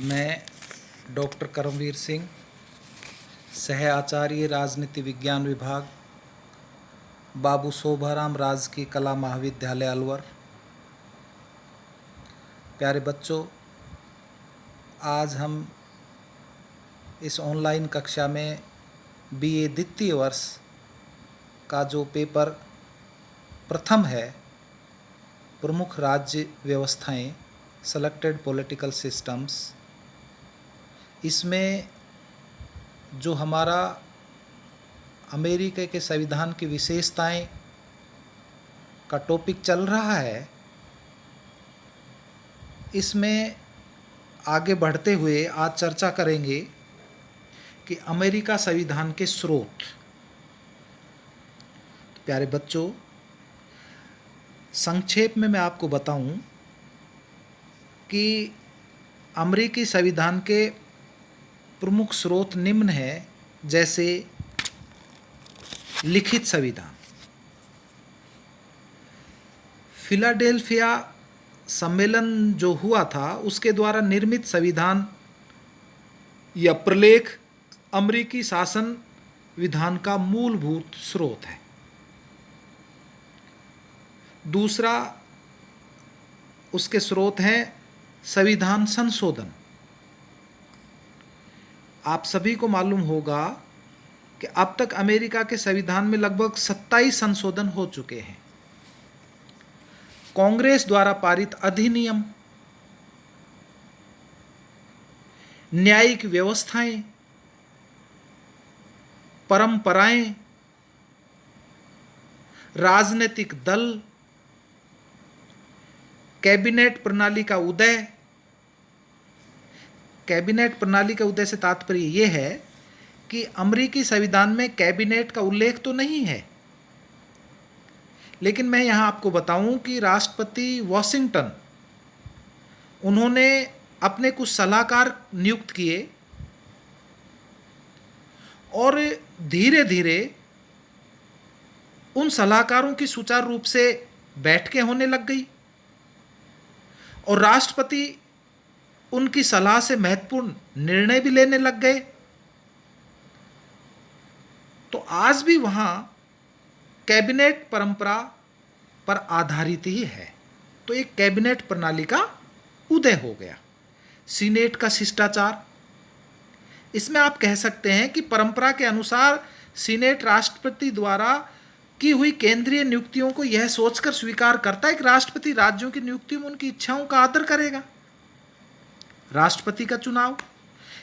मैं डॉक्टर करमवीर सिंह, सह आचार्य राजनीति विज्ञान विभाग, बाबू शोभाराम राजकीय कला महाविद्यालय अलवर। प्यारे बच्चों, आज हम इस ऑनलाइन कक्षा में बीए द्वितीय वर्ष का जो पेपर प्रथम है, प्रमुख राज्य व्यवस्थाएं, सेलेक्टेड पॉलिटिकल सिस्टम्स, इसमें जो हमारा अमेरिका के संविधान की विशेषताएं का टॉपिक चल रहा है, इसमें आगे बढ़ते हुए आज चर्चा करेंगे कि अमेरिका संविधान के स्रोत। प्यारे बच्चों, संक्षेप में मैं आपको बताऊं कि अमेरिकी संविधान के प्रमुख स्रोत निम्न हैं, जैसे लिखित संविधान। फिलाडेल्फिया सम्मेलन जो हुआ था, उसके द्वारा निर्मित संविधान या प्रलेख अमेरिकी शासन विधान का मूलभूत स्रोत है। दूसरा उसके स्रोत हैं संविधान संशोधन। आप सभी को मालूम होगा कि अब तक अमेरिका के संविधान में लगभग 27 संशोधन हो चुके हैं। कांग्रेस द्वारा पारित अधिनियम, न्यायिक व्यवस्थाएं, परंपराएं, राजनीतिक दल, कैबिनेट प्रणाली का उदय। कैबिनेट प्रणाली का उदय से तात्पर्य यह है कि अमेरिकी संविधान में कैबिनेट का उल्लेख तो नहीं है, लेकिन मैं यहां आपको बताऊं कि राष्ट्रपति वॉशिंगटन, उन्होंने अपने कुछ सलाहकार नियुक्त किए और धीरे धीरे उन सलाहकारों की सुचारू रूप से बैठकें होने लग गई और राष्ट्रपति उनकी सलाह से महत्वपूर्ण निर्णय भी लेने लग गए। तो आज भी वहां कैबिनेट परंपरा पर आधारित ही है। तो एक कैबिनेट प्रणाली का उदय हो गया। सीनेट का शिष्टाचार, इसमें आप कह सकते हैं कि परंपरा के अनुसार सीनेट राष्ट्रपति द्वारा की हुई केंद्रीय नियुक्तियों को यह सोचकर स्वीकार करता है कि राष्ट्रपति राज्यों की नियुक्तियों में उनकी इच्छाओं का आदर करेगा। राष्ट्रपति का चुनाव,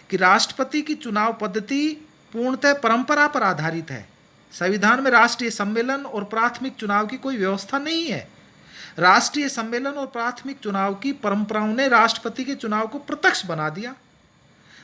कि राष्ट्रपति की चुनाव पद्धति पूर्णतः परंपरा पर आधारित है। संविधान में राष्ट्रीय सम्मेलन और प्राथमिक चुनाव की कोई व्यवस्था नहीं है। राष्ट्रीय सम्मेलन और प्राथमिक चुनाव की परंपराओं ने राष्ट्रपति के चुनाव को प्रत्यक्ष बना दिया।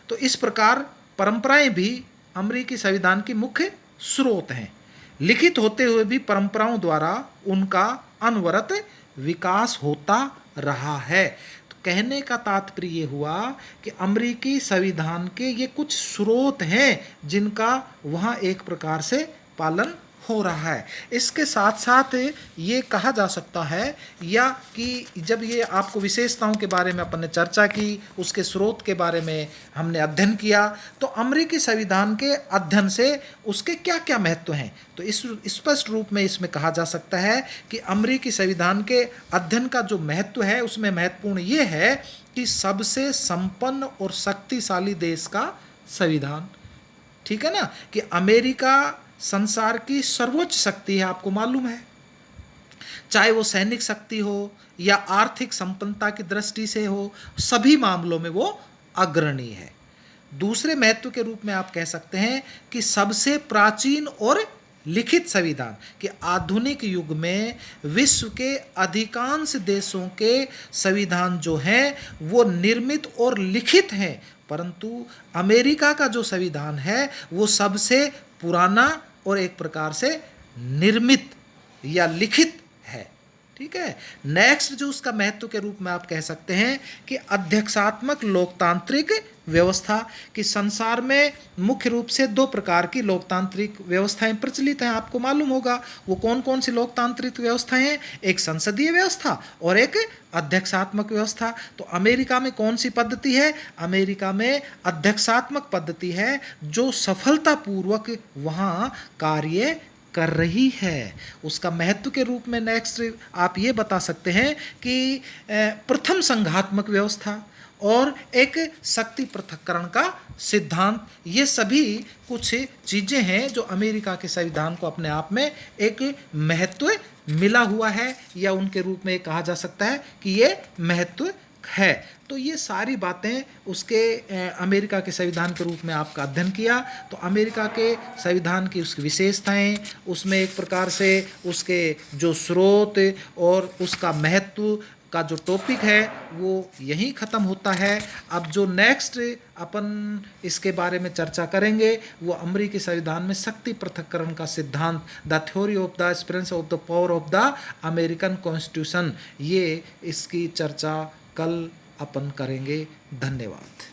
तो इस प्रकार परंपराएं भी अमेरिकी संविधान की मुख्य स्रोत हैं। लिखित होते हुए भी परंपराओं द्वारा उनका अनवरत विकास होता रहा है। तो कहने का तात्पर्य ये हुआ कि अमेरिकी संविधान के ये कुछ स्रोत हैं जिनका वहाँ एक प्रकार से पालन हो रहा है। इसके साथ साथ ये कहा जा सकता है, या कि जब ये आपको विशेषताओं के बारे में अपन ने चर्चा की, उसके स्रोत के बारे में हमने अध्ययन किया, तो अमेरिकी संविधान के अध्ययन से उसके क्या क्या महत्व हैं। तो इस स्पष्ट रूप में इसमें कहा जा सकता है कि अमेरिकी संविधान के अध्ययन का जो महत्व है, उसमें महत्वपूर्ण ये है कि सबसे संपन्न और शक्तिशाली देश का संविधान, ठीक है ना, कि अमेरिका संसार की सर्वोच्च शक्ति है, आपको मालूम है। चाहे वो सैनिक शक्ति हो या आर्थिक संपन्नता की दृष्टि से हो, सभी मामलों में वो अग्रणी है। दूसरे महत्व के रूप में आप कह सकते हैं कि सबसे प्राचीन और लिखित संविधान, कि आधुनिक युग में विश्व के अधिकांश देशों के संविधान जो हैं वो निर्मित और लिखित हैं, परंतु अमेरिका का जो संविधान है वो सबसे पुराना और एक प्रकार से निर्मित या लिखित है। ठीक है। नेक्स्ट जो उसका महत्व के रूप में आप कह सकते हैं कि अध्यक्षात्मक लोकतांत्रिक व्यवस्था, कि संसार में मुख्य रूप से दो प्रकार की लोकतांत्रिक व्यवस्थाएं प्रचलित हैं, आपको मालूम होगा वो कौन कौन सी लोकतांत्रिक व्यवस्थाएं हैं। एक संसदीय व्यवस्था और एक अध्यक्षात्मक व्यवस्था। तो अमेरिका में कौन सी पद्धति है? अमेरिका में अध्यक्षात्मक पद्धति है जो सफलतापूर्वक वहाँ कार्य कर रही है। उसका महत्व के रूप में नेक्स्ट आप ये बता सकते हैं कि प्रथम संघात्मक व्यवस्था और एक शक्ति पृथक्करण का सिद्धांत, ये सभी कुछ चीज़ें हैं जो अमेरिका के संविधान को अपने आप में एक महत्व मिला हुआ है, या उनके रूप में कहा जा सकता है कि ये महत्व है। तो ये सारी बातें उसके अमेरिका के संविधान के रूप में आपका अध्ययन किया। तो अमेरिका के संविधान की उसकी विशेषताएं, उसमें एक प्रकार से उसके जो स्रोत और उसका महत्व का जो टॉपिक है वो यहीं ख़त्म होता है। अब जो नेक्स्ट अपन इसके बारे में चर्चा करेंगे वो अमेरिकी संविधान में शक्ति पृथक्करण का सिद्धांत, the theory of the experience of the power of the American constitution, ये इसकी चर्चा कल अपन करेंगे। धन्यवाद।